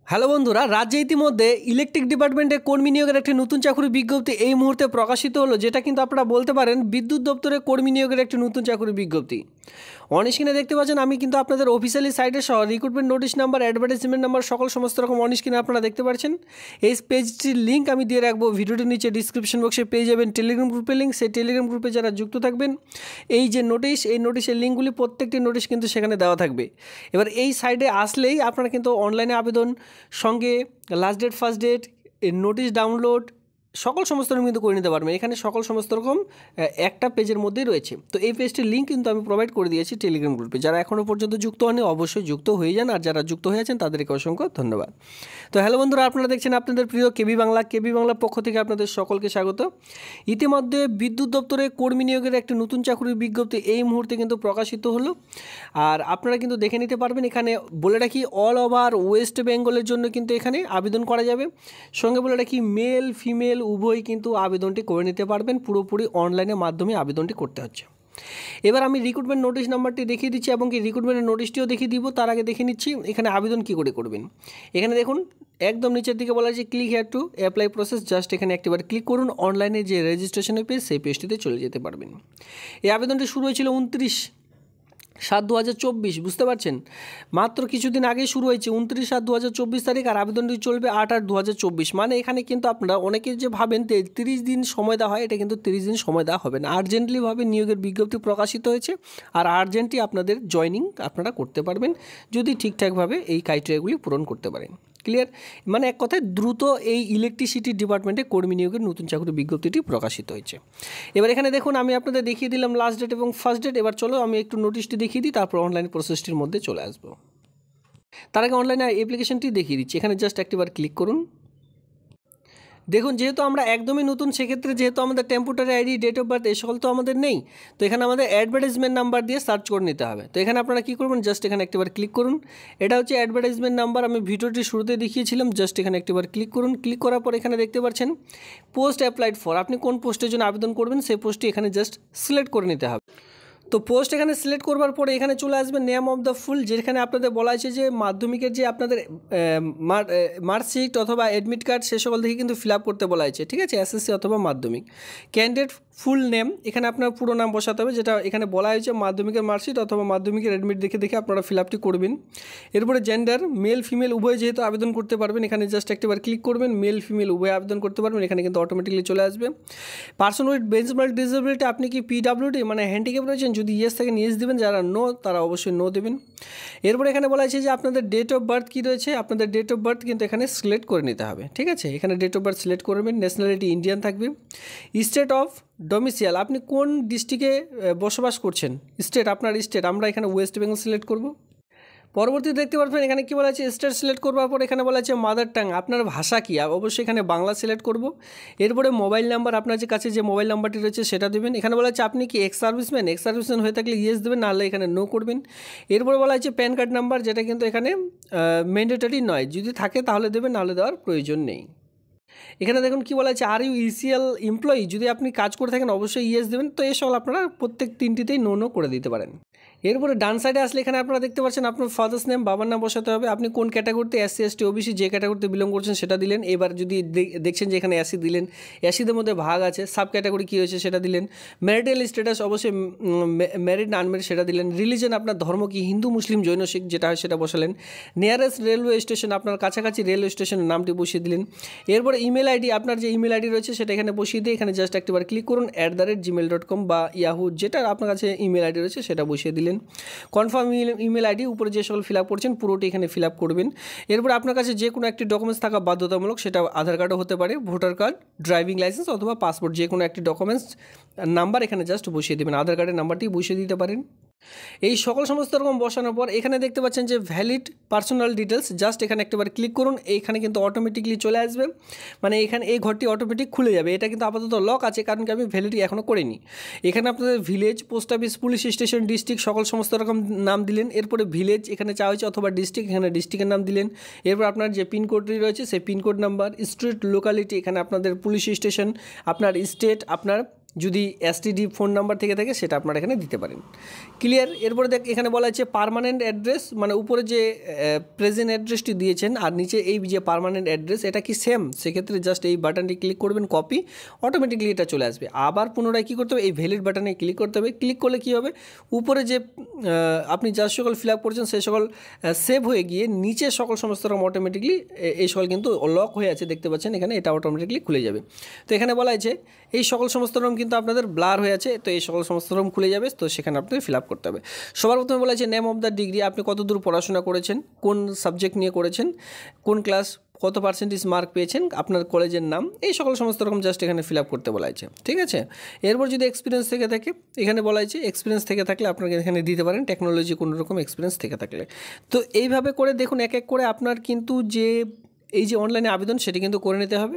Hello বন্ধুরা, রাজ্যে ইতিমধ্যে ইলেকট্রিক ডিপার্টমেন্টে কর্মী নিয়োগের একটি নতুন চাকরির বিজ্ঞপ্তি এই মুহূর্তে প্রকাশিত হলো, যেটা কিন্তু আপনারা বলতে পারেন বিদ্যুৎ দপ্তরে কর্মী নিয়োগের একটি নতুন চাকরির বিজ্ঞপ্তি। অন স্ক্রিনে দেখতে পাচ্ছেন, আমি কিন্তু আপনাদের অফিসিয়ালি সাইটে সহ recruitment notice number, advertisement number সমস্ত রকম অন স্ক্রিনে আপনারা দেখতে পাচ্ছেন। এই পেজটির লিঙ্ক আমি দিয়ে রাখবো ভিডিওটির নিচে ডিসক্রিপশন বক্সে, পেয়ে যাবেন টেলিগ্রাম গ্রুপের লিঙ্ক। সেই টেলিগ্রাম গ্রুপে যারা যুক্ত থাকবেন, এই যে নোটিশ, এই নোটিশের লিঙ্কগুলি প্রত্যেকটি নোটিশ কিন্তু সেখানে দেওয়া থাকবে। এবার এই সাইটে আসলেই আপনারা কিন্তু অনলাইনে আবেদন, সঙ্গে last date, first date, notice download সমস্ত রকম কিন্তু করে নিতে পারবেন। এখানে সমস্ত রকম একটা পেজের মধ্যেই রয়েছে। তো এই পেজটির লিঙ্ক কিন্তু আমি প্রোভাইড করে দিয়েছি টেলিগ্রাম গ্রুপে। যারা এখনও পর্যন্ত যুক্ত হননি অবশ্যই যুক্ত হয়ে যান, আর যারা যুক্ত হয়ে আছেন তাদেরকে অসংখ্য ধন্যবাদ। তো হ্যালো বন্ধুরা, আপনারা দেখছেন আপনাদের প্রিয় কেবি বাংলার পক্ষ থেকে আপনাদের সকলকে স্বাগত। ইতিমধ্যে বিদ্যুৎ দপ্তরে কর্মী নিয়োগের একটি নতুন চাকরির বিজ্ঞপ্তি এই মুহূর্তে কিন্তু প্রকাশিত হলো, আর আপনারা কিন্তু দেখে নিতে পারবেন। এখানে বলে রাখি, অল ওভার ওয়েস্ট বেঙ্গলের জন্য কিন্তু এখানে আবেদন করা যাবে। সঙ্গে বলে রাখি, মেল ফিমেল উভয় কিন্তু আবেদনটি করে নিতে পারবেন। পুরোপুরি অনলাইনের মাধ্যমে আবেদনটি করতে হচ্ছে। এবার আমি রিক্রুটমেন্ট নোটিশ নাম্বারটি দেখিয়ে দিচ্ছি এবং কি রিক্রুটমেন্টের নোটিশটিও দেখিয়ে দিব। তার আগে দেখে নিচ্ছি এখানে আবেদন কী করে করবেন। এখানে দেখুন, একদম নিচের দিকে বলা আছে click here to apply process. Just এখানে একটিবার ক্লিক করুন। অনলাইনে যে রেজিস্ট্রেশনের পেজ, সেই পেজটিতে চলে যেতে পারবেন। এই আবেদনটি শুরু হয়েছিল 29/7/2024, বুঝতে পারছেন, মাত্র কিছুদিন আগেই শুরু হয়েছে 29/7/2024 তারিখ, আর আবেদনটি চলবে 8/8/2024। মানে এখানে কিন্তু আপনারা অনেকে যে ভাবেন 30 দিন সময় দেওয়া হয়, এটা কিন্তু 30 দিন সময় দেওয়া হবে না। আর্জেন্টলিভাবে নিয়োগের বিজ্ঞপ্তি প্রকাশিত হয়েছে, আর আর্জেন্টলি আপনাদের জয়নিং আপনারা করতে পারবেন যদি ঠিকঠাকভাবে এই ক্রাইটেরিয়াগুলি পূরণ করতে পারেন। ক্লিয়ার? মানে এক কথায় দ্রুত এই ইলেকট্রিসিটি ডিপার্টমেন্টে কর্মী নিয়োগের নতুন চাকরির বিজ্ঞপ্তিটি প্রকাশিত হয়েছে। এবার এখানে দেখুন, আমি আপনাদের দেখিয়ে দিলাম লাস্ট ডেট এবং ফার্স্ট ডেট। এবার চলো আমি একটু নোটিশটি দেখিয়ে দিই, তারপর অনলাইন প্রসেসটির মধ্যে চলে আসবো। তার আগে অনলাইনে অ্যাপ্লিকেশনটি দেখিয়ে দিচ্ছি। এখানে জাস্ট একটিবার ক্লিক করুন। দেখুন, যেহেতু আমরা একদমই নতুন, সেক্ষেত্রে যেহেতু আমাদের temporary ID, date of birth, এই সকল তো আমাদের নেই, তো এখানে আমাদের অ্যাডভার্টাইজমেন্ট নাম্বার দিয়ে সার্চ করে নিতে হবে। তো এখানে আপনারা কী করবেন, জাস্ট এখানে একটিবার ক্লিক করুন। এটা হচ্ছে অ্যাডভার্টাইজমেন্ট নাম্বার, আমি ভিডিওটি শুরুতে দেখিয়েছিলাম। জাস্ট এখানে একটিবার ক্লিক করুন। ক্লিক করার পর এখানে দেখতে পাচ্ছেন পোস্ট অ্যাপ্লাইড ফর, আপনি কোন পোস্টের জন্য আবেদন করবেন সেই পোস্টটি এখানে জাস্ট সিলেক্ট করে নিতে হবে। তো পোস্ট এখানে সিলেক্ট করবার পরে এখানে চলে আসবে নেম অফ দ্য ফুল, যেখানে আপনাদের বলা আছে যে মাধ্যমিকের যে আপনাদের মার্কশিট অথবা অ্যাডমিট কার্ড, সে সকল দেখে কিন্তু ফিল আপ করতে বলা আছে। ঠিক আছে, এসএসসি অথবা মাধ্যমিক। ক্যান্ডিডেট ফুল নেম, এখানে আপনার পুরো নাম বসাতে হবে, যেটা এখানে বলা হয়েছে মাধ্যমিকের মার্কশিট অথবা মাধ্যমিকের অ্যাডমিট দেখে আপনারা ফিল আপটি করবেন। এরপরে জেন্ডার, মেল ফিমেল উভয় যেহেতু আবেদন করতে পারবেন, এখানে জাস্ট একটিবার ক্লিক করবেন। মেল ফিমেল উভয় আবেদন করতে পারবেন, এখানে কিন্তু অটোমেটিকলি চলে আসবে। পার্সন উইথ বেঞ্চমার্ক ডিসেবিলিটি, আপনি কি পিডাব্লিউডি মানে হ্যান্ডিক্যাপ রয়েছেন, যদি ইয়েস থাকে ইয়েস দেবেন, যারা নো তারা অবশ্যই নো দেবেন। এরপর এখানে বলা আছে যে আপনাদের ডেট অফ বার্থ কী রয়েছে, আপনাদের ডেট অফ বার্থ কিন্তু এখানে সিলেক্ট করে নিতে হবে। ঠিক আছে, এখানে ডেট অফ বার্থ সিলেক্ট করবেন। ন্যাশনালিটি ইন্ডিয়ান থাকবে। স্টেট অফ ডোমিসাইল, আপনি কোন ডিস্ট্রিক্টে বসবাস করছেন, স্টেট, আপনার স্টেট, আমরা এখানে ওয়েস্ট বেঙ্গল সিলেক্ট করব। পরবর্তী দেখতে পারবেন এখানে কী বলা আছে, স্টেট সিলেক্ট করবার পর এখানে বলা আছে মাদার টাং, আপনার ভাষা কী, অবশ্যই এখানে বাংলা সিলেক্ট করব। এরপরে মোবাইল নাম্বার, আপনার যে কাছে যে মোবাইল নাম্বারটি রয়েছে সেটা দেবেন। এখানে বলা আছে আপনি কি এক্স সার্ভিসম্যান হয়ে থাকলে ইয়েস দেবেন, নাহলে এখানে নো করবেন। এরপরে বলা আছে প্যান কার্ড নাম্বার, যেটা কিন্তু এখানে ম্যান্ডেটরি নয়, যদি থাকে তাহলে দেবেন, নাহলে দেওয়ার প্রয়োজন নেই। এখানে দেখুন কি বলা আছে, আর ইউ ইসিএল এমপ্লয়ি, যদি আপনি কাজ করে থাকেন অবশ্যই ইয়েস দেবেন। তো এই সকল আপনারা প্রত্যেক তিনটিতেই নো করে দিতে পারেন। এরপরে ডান সাইডে আসলে এখানে আপনারা দেখতে পাচ্ছেন আপনার ফাদার্স নেম, বাবার নাম বসাতে হবে। আপনি কোন ক্যাটাগরিতে, এসসি এসটি ওবিসি, যে ক্যাটাগরিতে বিলং করছেন সেটা দিলেন। এবার যদি দেখছেন যে এখানে এসসি দিলেন, এসসিদের মধ্যে ভাগ আছে, সাব ক্যাটাগরি কী হয়েছে সেটা দিলেন। ম্যারিটাল স্ট্যাটাস অবশ্যই ম্যারিড না আনম্যারিড সেটা দিলেন। রিলিজন, আপনার ধর্ম কি, হিন্দু মুসলিম জৈন শিখ যেটা হয় সেটা বসালেন। নিয়ারেস্ট রেলওয়ে স্টেশন, আপনার কাছাকাছি রেলওয়ে স্টেশনের নামটি বসিয়ে দিলেন। এরপরে ইমেল আইডি, আপনার যে ইমেল আইডি রয়েছে সেটা এখানে বসিয়ে দিয়ে এখানে জাস্ট একটিবার ক্লিক করুন। @gmail.com বা ইয়াহু, যেটা আপনার কাছে ইমেল আইডি রয়েছে সেটা বসিয়ে দিলেন। কনফার্ম ইমেল আইডি, উপরে যে সকল ফিল আপ করছেন পুরোটি এখানে ফিল আপ করবেন। এরপর আপনার কাছে যে কোনো একটি ডকুমেন্টস থাকা বাধ্যতামূলক, সেটা আধার কার্ডও হতে পারে, ভোটার কার্ড, ড্রাইভিং লাইসেন্স অথবা পাসপোর্ট, যে কোনো একটি ডকুমেন্টস নাম্বার এখানে জাস্ট বসিয়ে দেবেন। আধার কার্ডের নাম্বারটি বসিয়ে দিতে পারেন। এই সমস্ত রকম বসানোর পর এখানে দেখতে পাচ্ছেন যে ভ্যালিড পার্সোনাল ডিটেলস, জাস্ট এখানে একটাবার ক্লিক করুন। এইখানে কিন্তু অটোমেটিকলি চলে আসবে, মানে এখানে এই ঘরটি অটোমেটিক খুলে যাবে। এটা কিন্তু আপাতত লক আছে, কারণ কি আমি ভ্যালিডি এখনও করিনি। এখানে আপনাদের village, post office, police station, district সমস্ত রকম নাম দিলেন। এরপরে ভিলেজ এখানে চাওয়া হয়েছে অথবা ডিস্ট্রিক্ট, এখানে ডিস্ট্রিক্টের নাম দিলেন। এরপর আপনার যে পিনকোডটি রয়েছে সেই পিনকোড নাম্বার, স্ট্রিট লোকালিটি, এখানে আপনাদের পুলিশ স্টেশন, আপনার স্টেট, আপনার যদি এসটিডি ফোন নাম্বার থেকে থাকে সেটা আপনারা এখানে দিতে পারেন। ক্লিয়ার। এরপরে এখানে বলা আছে পার্মানেন্ট অ্যাড্রেস, মানে উপরে যে প্রেজেন্ট অ্যাড্রেসটি দিয়েছেন আর নিচে এই যে পার্মানেন্ট অ্যাড্রেস এটা কি সেম, সেক্ষেত্রে জাস্ট এই বাটনটি ক্লিক করবেন কপি, অটোমেটিকলি এটা চলে আসবে। আবার পুনরায় কী করতে হবে, এই ভ্যালিড বাটনে ক্লিক করতে হবে। ক্লিক করলে কী হবে, উপরে যে আপনি যা সকল ফিল আপ করছেন সেই সকল সেভ হয়ে গিয়ে নিচে সকল সমস্ত রকম অটোমেটিকলি এই সকল কিন্তু লক হয়ে আছে দেখতে পাচ্ছেন এখানে, এটা অটোমেটিকলি খুলে যাবে। তো এখানে বলা আছে এই সকল সমস্ত রকম কিন্তু আপনাদের ব্লার হয়ে আছে, তো এই সকল সমস্ত রকম খুলে যাবে, তো সেখানে আপনাদের ফিল আপ করতে হবে। সবার প্রথমে বলা আছে নেম অফ দ্য ডিগ্রি, আপনি কতদূর পড়াশোনা করেছেন, কোন সাবজেক্ট নিয়ে করেছেন, কোন ক্লাস, কত পার্সেন্টেজ মার্ক পেয়েছেন, আপনার কলেজের নাম, এই সকল সমস্ত রকম জাস্ট এখানে ফিল আপ করতে বলা আছে। ঠিক আছে। এরপর যদি এক্সপিরিয়েন্স থেকে থাকে এখানে বলা আছে এক্সপিরিয়েন্স থেকে থাকলে আপনাকে এখানে দিতে পারেন, টেকনোলজি কোনো রকম এক্সপিরিয়েন্স থেকে থাকলে। তো এইভাবে করে দেখুন এক এক করে আপনার কিন্তু যে এই যে অনলাইনে আবেদন সেটি কিন্তু করে নিতে হবে।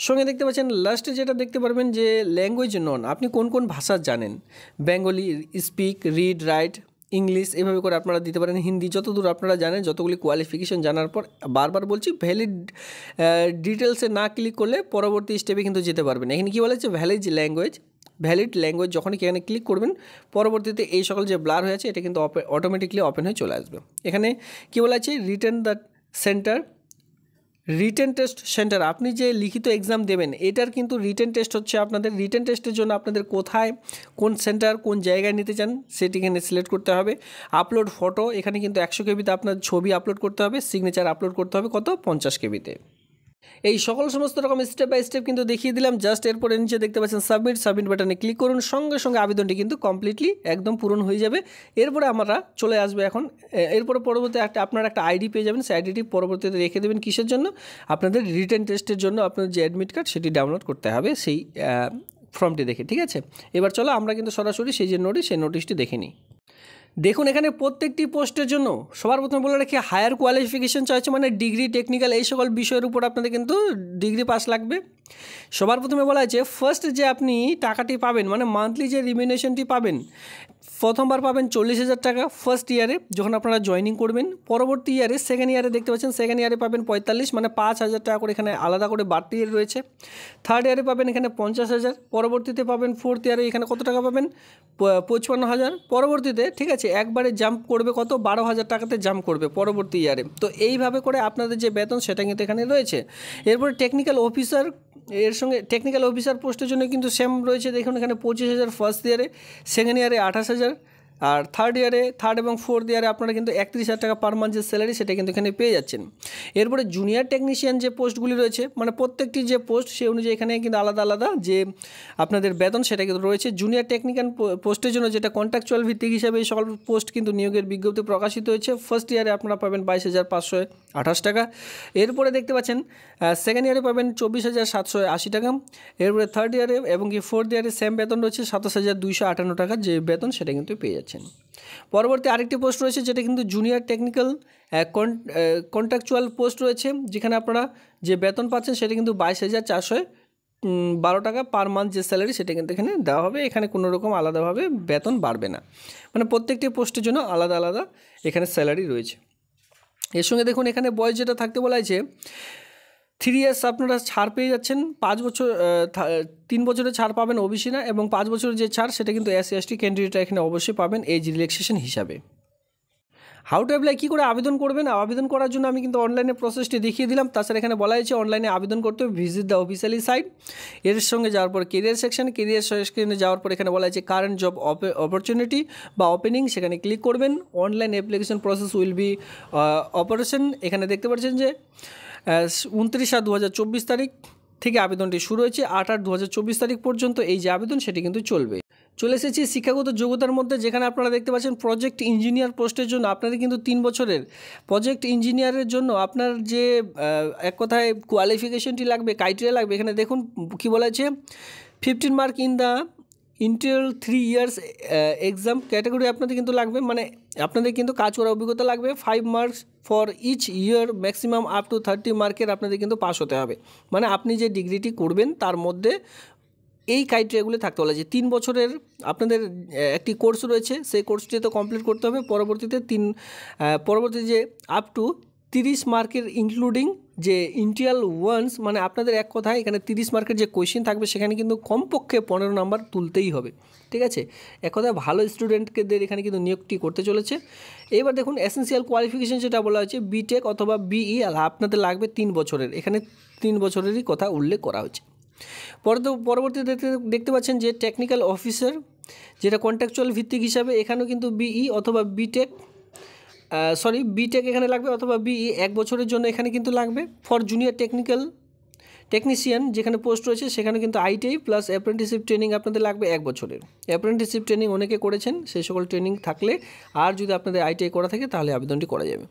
সঙ্গে দেখতে পাচ্ছেন লাস্টে যেটা দেখতে পারবেন যে ল্যাঙ্গুয়েজ নন, আপনি কোন কোন ভাষা জানেন, Bengali speak, read, right, English, এভাবে করে আপনারা দিতে পারেন। হিন্দি, যতদূর আপনারা জানেন, যতগুলি কোয়ালিফিকেশন জানার পর বারবার বলছি ভ্যালিড ডিটেলসে না ক্লিক করলে পরবর্তী স্টেপে কিন্তু যেতে পারবেন। এখানে কী বলা হচ্ছে ভ্যালিড ল্যাঙ্গুয়েজ, যখনই এখানে ক্লিক করবেন পরবর্তীতে এই সকল যে ব্লার হয়ে আছে এটা কিন্তু অটোমেটিকলি ওপেন হয়ে চলে আসবে। এখানে কী বলা আছে রিটেন টেস্ট সেন্টার, আপনি যে লিখিত এক্সাম দেবেন এটার কিন্তু রিটেন টেস্ট হচ্ছে আপনাদের। রিটেন টেস্টের জন্য আপনাদের কোথায় কোন সেন্টার কোন জায়গায় নিতে চান সেটি এখানে সিলেক্ট করতে হবে। আপলোড ফটো, এখানে কিন্তু 100 কেবিতে আপনার ছবি আপলোড করতে হবে, সিগনেচার আপলোড করতে হবে কত 50 কেবিতে। এই সকল সমস্ত রকম স্টেপ বাই স্টেপ কিন্তু দেখিয়ে দিলাম। জাস্ট এরপরে নিচে দেখতে পাচ্ছেন সাবমিট বাটনে ক্লিক করুন, সঙ্গে সঙ্গে আবেদনটি কিন্তু কমপ্লিটলি একদম পূরণ হয়ে যাবে। এরপরে আমরা চলে আসবে এখন, এরপরে পরবর্তী আপনার একটা আইডি পেয়ে যাবেন, সেই আইডিটি পরবর্তীতে রেখে দেবেন কিসের জন্য, আপনাদের রিটেন টেস্টের জন্য আপনার যে অ্যাডমিট কার্ড সেটি ডাউনলোড করতে হবে সেই ফর্মটি দেখে। ঠিক আছে, এবার চলো আমরা কিন্তু সরাসরি সেই যে নোটিশ সেই নোটিশটি দেখে নিই। দেখুন এখানে প্রত্যেকটি পোস্টের জন্য সবার প্রথমে বলে রাখি হায়ার কোয়ালিফিকেশন চাইছে, মানে ডিগ্রি, টেকনিক্যাল এই সকল বিষয়ের উপর আপনাদের কিন্তু ডিগ্রি পাস লাগবে। সবার প্রথমে বলা আছে ফার্স্ট যে আপনি টাকাটি পাবেন, মানে মান্থলি যে রিমিউনেশনটি পাবেন, প্রথমবার পাবেন 40,000 টাকা ফার্স্ট ইয়ারে যখন আপনারা জয়েনিং করবেন। পরবর্তী ইয়ারে সেকেন্ড ইয়ারে দেখতে পাচ্ছেন সেকেন্ড ইয়ারে পাবেন 45, মানে 5,000 টাকা করে এখানে আলাদা করে বাড়তি রয়েছে। থার্ড ইয়ারে পাবেন এখানে 50,000, পরবর্তীতে পাবেন ফোর্থ ইয়ারে এখানে কত টাকা পাবেন 55,000, পরবর্তীতে ঠিক আছে একবারে জাম্প করবে কত 12,000 টাকাতে জাম্প করবে পরবর্তী ইয়ারে। তো এইভাবে করে আপনাদের যে বেতন সেটা কিন্তু এখানে রয়েছে। এরপরে টেকনিক্যাল অফিসার, এর সঙ্গে টেকনিক্যাল অফিসার পোস্টের জন্য কিন্তু সেম রয়েছে, দেখুন এখানে 25,000 ফার্স্ট ইয়ারে, সেকেন্ড ইয়ারে 28,000, আর থার্ড এবং ফোর্থ ইয়ারে আপনারা কিন্তু 31,000 টাকা পার মান্থ যে স্যালারি সেটা কিন্তু এখানে পেয়ে যাচ্ছেন। এরপরে জুনিয়র টেকনিশিয়ান যে পোস্টগুলি রয়েছে, মানে প্রত্যেকটি যে পোস্ট সেই অনুযায়ী এখানে কিন্তু আলাদা আলাদা যে আপনাদের বেতন সেটা কিন্তু রয়েছে। জুনিয়র টেকনিক্যাল পোস্টের জন্য যেটা কন্ট্রাকচুয়াল ভিত্তিক হিসাবে এই সকল পোস্ট কিন্তু নিয়োগের বিজ্ঞপ্তি প্রকাশিত হয়েছে। ফার্স্ট ইয়ারে আপনারা পাবেন 22,528 টাকা। এরপরে দেখতে পাচ্ছেন সেকেন্ড ইয়ারে পাবেন 24,780 টাকা। এরপরে থার্ড ইয়ারে এবং কি ফোর্থ ইয়ারে সেম বেতন রয়েছে 27,258 টাকা যে বেতন সেটা কিন্তু পেয়ে যাচ্ছেন। পরবর্তী আরেকটি পোস্ট রয়েছে যেটা কিন্তু জুনিয়র টেকনিক্যাল কন্ট্রাকচুয়াল পোস্ট রয়েছে, যেখানে আপনারা যে বেতন পাচ্ছেন সেটা কিন্তু 22,412 টাকা পার মান্থ যে স্যালারি সেটা কিন্তু এখানে দেওয়া হবে। এখানে কোনো রকম আলাদাভাবে বেতন বাড়বে না, মানে প্রত্যেকটি পোস্টের জন্য আলাদা আলাদা এখানে স্যালারি রয়েছে। এর সঙ্গে দেখুন এখানে বয়স যেটা থাকতে বলা হয়েছে 3 ইয়ার্স আপনারা ছাড় পেয়ে যাচ্ছেন, 5 বছর 3 বছরের ছাড় পাবেন ওবিসি না, এবং 5 বছরের যে ছাড় সেটা কিন্তু এসসি এসটি ক্যান্ডিডেটরা এখানে অবশ্যই পাবেন এজ রিল্যাক্সেশন হিসাবে। হাউ টু অ্যাপ্লাই, কী করে আবেদন করবেন, আবেদন করার জন্য আমি কিন্তু অনলাইনে প্রসেসটি দেখিয়ে দিলাম। তাছাড়া এখানে বলা হয়েছে অনলাইনে আবেদন করতে হবে, ভিজিট দ্য অফিসিয়ালি সাইট। এর সঙ্গে যাওয়ার পর কেরিয়ার সেকশনে যাওয়ার পর এখানে বলা হয়েছে কারেন্ট জব অপরচুনিটি বা ওপেনিং, সেখানে ক্লিক করবেন। Online application process will be operation, এখানে দেখতে পাচ্ছেন যে 29/7/2024 তারিখ থেকে আবেদনটি শুরু হয়েছে, 8/8/2024 তারিখ পর্যন্ত এই যে আবেদন সেটি কিন্তু চলবে। চলে এসেছি শিক্ষাগত যোগ্যতার মধ্যে, যেখানে আপনারা দেখতে পাচ্ছেন প্রজেক্ট ইঞ্জিনিয়ার পোস্টের জন্য আপনাদের কিন্তু 3 বছরের প্রজেক্ট ইঞ্জিনিয়ারের জন্য আপনার যে এক কথায় কোয়ালিফিকেশনটি লাগবে, ক্রাইটেরিয়া লাগবে, এখানে দেখুন কী বলা আছে 15 mark in the inter 3 years exam category আপনাদের কিন্তু লাগবে, মানে আপনাদের কিন্তু কাজ করার অভিজ্ঞতা লাগবে। 5 marks for each year, maximum up to 30 মার্কের আপনাদের কিন্তু পাস হতে হবে, মানে আপনি যে ডিগ্রিটি করবেন তার মধ্যে এই ক্রাইটেরিয়াগুলো থাকতে বলা যে 3 বছরের আপনাদের একটি কোর্স রয়েছে, সেই কোর্সটি তো কমপ্লিট করতে হবে। পরবর্তীতে পরবর্তী যে আপ টু 30 মার্কের ইনক্লুডিং যে ইন্টিয়াল ওয়ান্স, মানে আপনাদের এক কথায় এখানে 30 মার্কের যে কোয়েশ্চেন থাকবে সেখানে কিন্তু কমপক্ষে 15 নাম্বার তুলতেই হবে, ঠিক আছে। এক কথায় ভালো স্টুডেন্টদের এখানে কিন্তু নিয়োগটি করতে চলেছে। এবার দেখুন এসেনশিয়াল কোয়ালিফিকেশন যেটা বলা হয়েছে বিটেক অথবা বিই আপনাদের লাগবে 3 বছরের, এখানে 3 বছরেরই কথা উল্লেখ করা হয়েছে। পরবর্তীতে দেখতে পাচ্ছেন যে টেকনিক্যাল অফিসার যেটা কন্ট্রাকচুয়াল ভিত্তিক হিসাবে, এখানেও কিন্তু বিই অথবা বিটেক বিটেক এখানে লাগবে অথবা বিই 1 বছরের জন্য এখানে কিন্তু লাগবে। ফর জুনিয়র টেকনিশিয়ান যেখানে পোস্ট রয়েছে সেখানে কিন্তু আইটিআই প্লাস অ্যাপ্রেন্টিসশিপ ট্রেনিং আপনাদের লাগবে 1 বছরের। অ্যাপ্রেন্টিসশিপ ট্রেনিং অনেকে করেছেন, সেই সকল ট্রেনিং থাকলে আর যদি আপনাদের আইটিআই করা থাকে তাহলে আবেদনটি করা যাবে।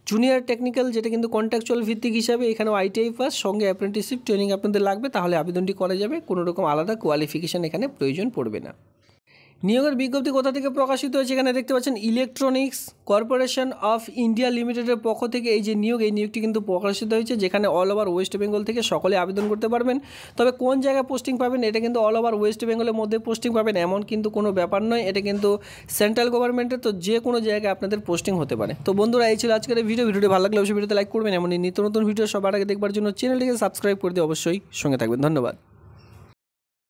জুনিয়র টেকনিক্যাল যেটা কিন্তু কন্ট্রাকচুয়াল ভিত্তিক হিসাবে, এখানেও আইটিআই পাস সঙ্গে অ্যাপ্রেন্টিসশিপ ট্রেনিং আপনাদের লাগবে, তাহলে আবেদনটি করা যাবে, কোনো রকম আলাদা কোয়ালিফিকেশান এখানে প্রয়োজন পড়বে না। নিয়োগের বিজ্ঞপ্তি কোথা থেকে প্রকাশিত হয়েছে এখানে দেখতে পাচ্ছেন ইলেকট্রনিক্স কর্পোরেশন অফ ইন্ডিয়া লিমিটেডের পক্ষ থেকে এই নিয়োগটি কিন্তু প্রকাশিত হয়েছে, যেখানে অল ওভার ওয়েস্ট বেঙ্গল থেকে সকলে আবেদন করতে পারবেন। তবে কোন জায়গায় পোস্টিং পাবেন এটা কিন্তু অল ওভার ওয়েস্ট বেঙ্গলের মধ্যে পোস্টিং পাবেন এমন কিন্তু কোনো ব্যাপার নয়, এটা কিন্তু সেন্ট্রাল গভর্নমেন্টের, তো যে কোনো জায়গায় আপনাদের পোস্টিং হতে পারে। তো বন্ধুরা এই ছিল আজকের ভিডিওটি ভালো লাগলে অবশ্যই ভিডিওতে লাইক করবেন, এমন নিত্য নতুন ভিডিও সবার আগে দেখবার জন্য চ্যানেলটিকে সাবস্ক্রাইব করে দিয়ে অবশ্যই সঙ্গে থাকবেন। ধন্যবাদ।